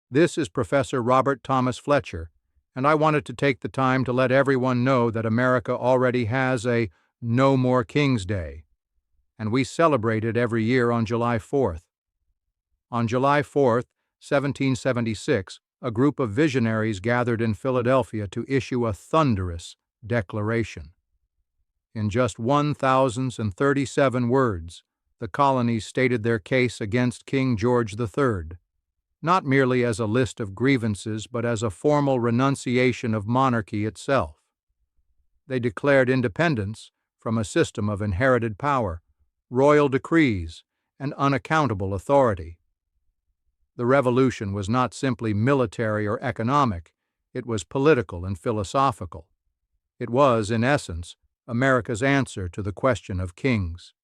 This is Professor Robert Thomas Fletcher, and I wanted to take the time to let everyone know that America already has a No More Kings Day, and we celebrate it every year on July 4th. On July 4th, 1776, a group of visionaries gathered in Philadelphia to issue a thunderous declaration. In just 1,037 words, the colonies stated their case against King George III, not merely as a list of grievances but as a formal renunciation of monarchy itself. They declared independence from a system of inherited power, royal decrees, and unaccountable authority. The revolution was not simply military or economic, it was political and philosophical. It was, in essence, America's answer to the question of kings.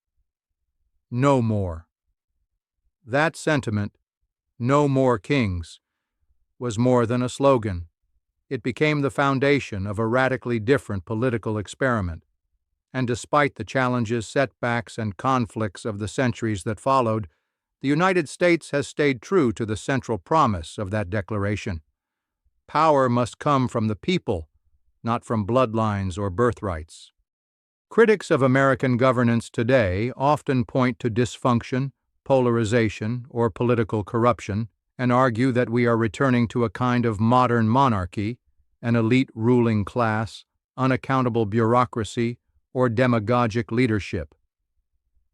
No more. That sentiment, no more kings, was more than a slogan. It became the foundation of a radically different political experiment. And despite the challenges, setbacks, and conflicts of the centuries that followed, the United States has stayed true to the central promise of that declaration. Power must come from the people, not from bloodlines or birthrights. Critics of American governance today often point to dysfunction, polarization, or political corruption, and argue that we are returning to a kind of modern monarchy, an elite ruling class, unaccountable bureaucracy, or demagogic leadership.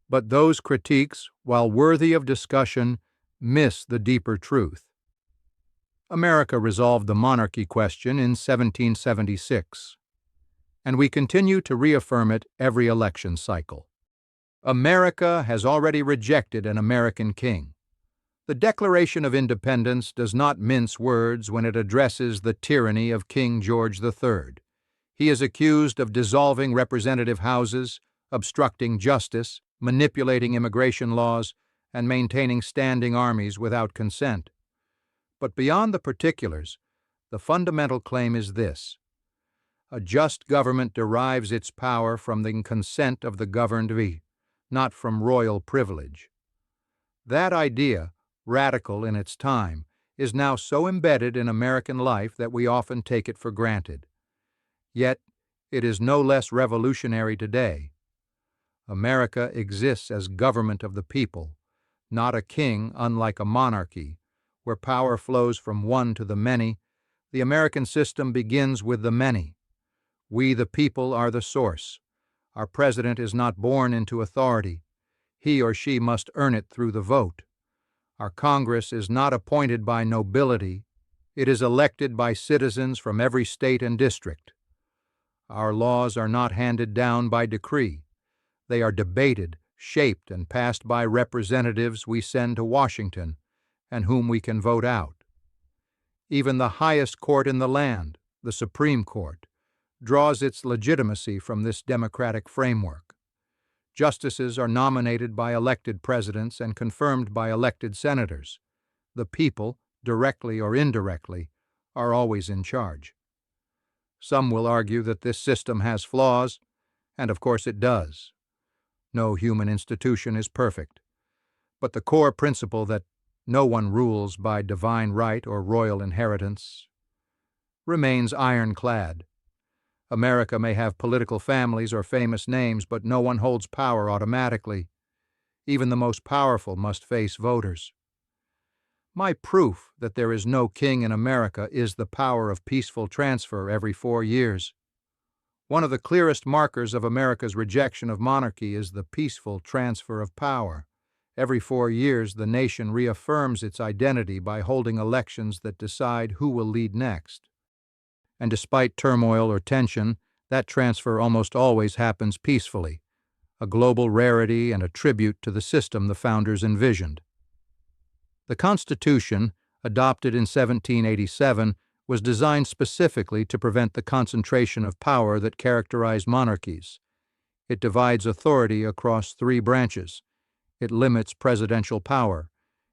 But those critiques, while worthy of discussion, miss the deeper truth. America resolved the monarchy question in 1776, and we continue to reaffirm it every election cycle. America has already rejected an American king. The Declaration of Independence does not mince words when it addresses the tyranny of King George III. He is accused of dissolving representative houses, obstructing justice, manipulating immigration laws, and maintaining standing armies without consent. But beyond the particulars, the fundamental claim is this: a just government derives its power from the consent of the governed, not from royal privilege. That idea, radical in its time, is now so embedded in American life that we often take it for granted. Yet, it is no less revolutionary today. America exists as government of the people, not a king unlike a monarchy, where power flows from one to the many. The American system begins with the many. We, the people, are the source. Our president is not born into authority. He or she must earn it through the vote. Our Congress is not appointed by nobility. It is elected by citizens from every state and district. Our laws are not handed down by decree. They are debated, shaped, and passed by representatives we send to Washington and whom we can vote out. Even the highest court in the land, the Supreme Court, draws its legitimacy from this democratic framework. Justices are nominated by elected presidents and confirmed by elected senators. The people, directly or indirectly, are always in charge. Some will argue that this system has flaws, and of course it does. No human institution is perfect. But the core principle that no one rules by divine right or royal inheritance remains ironclad. America may have political families or famous names, but no one holds power automatically. Even the most powerful must face voters. My proof that there is no king in America is the power of peaceful transfer every 4 years. One of the clearest markers of America's rejection of monarchy is the peaceful transfer of power. Every 4 years, the nation reaffirms its identity by holding elections that decide who will lead next. And despite turmoil or tension, that transfer almost always happens peacefully, a global rarity and a tribute to the system the founders envisioned. The Constitution, adopted in 1787, was designed specifically to prevent the concentration of power that characterized monarchies. It divides authority across 3 branches. It limits presidential power.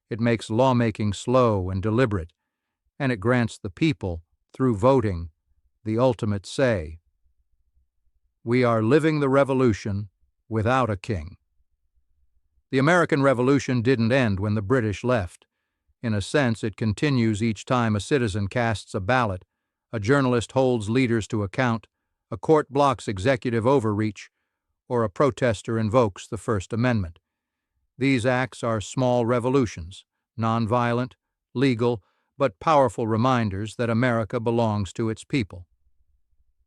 It makes lawmaking slow and deliberate. And it grants the people, through voting, the ultimate say. We are living the revolution without a king. The American Revolution didn't end when the British left. In a sense, it continues each time a citizen casts a ballot, a journalist holds leaders to account, a court blocks executive overreach, or a protester invokes the First Amendment. These acts are small revolutions, nonviolent, legal, but powerful reminders that America belongs to its people.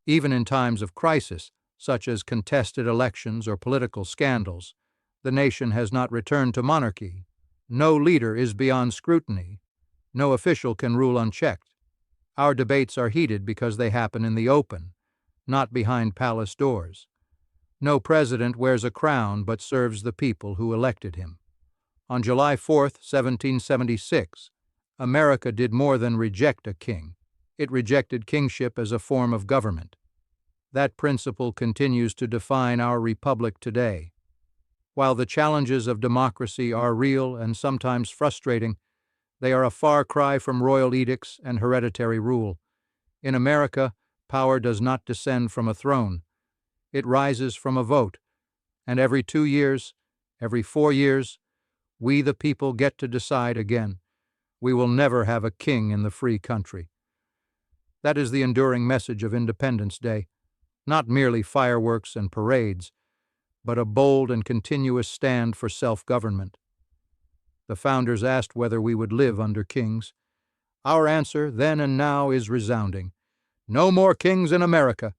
Even in times of crisis, such as contested elections or political scandals, the nation has not returned to monarchy. No leader is beyond scrutiny. No official can rule unchecked. Our debates are heated because they happen in the open, not behind palace doors. No president wears a crown but serves the people who elected him. On July 4, 1776, America did more than reject a king. It rejected kingship as a form of government. That principle continues to define our republic today. While the challenges of democracy are real and sometimes frustrating, they are a far cry from royal edicts and hereditary rule. In America, power does not descend from a throne. It rises from a vote, and every 2 years, every 4 years, we the people get to decide again. We will never have a king in the free country. That is the enduring message of Independence Day, not merely fireworks and parades, but a bold and continuous stand for self-government. The founders asked whether we would live under kings. Our answer, then and now, is resounding. No more kings in America.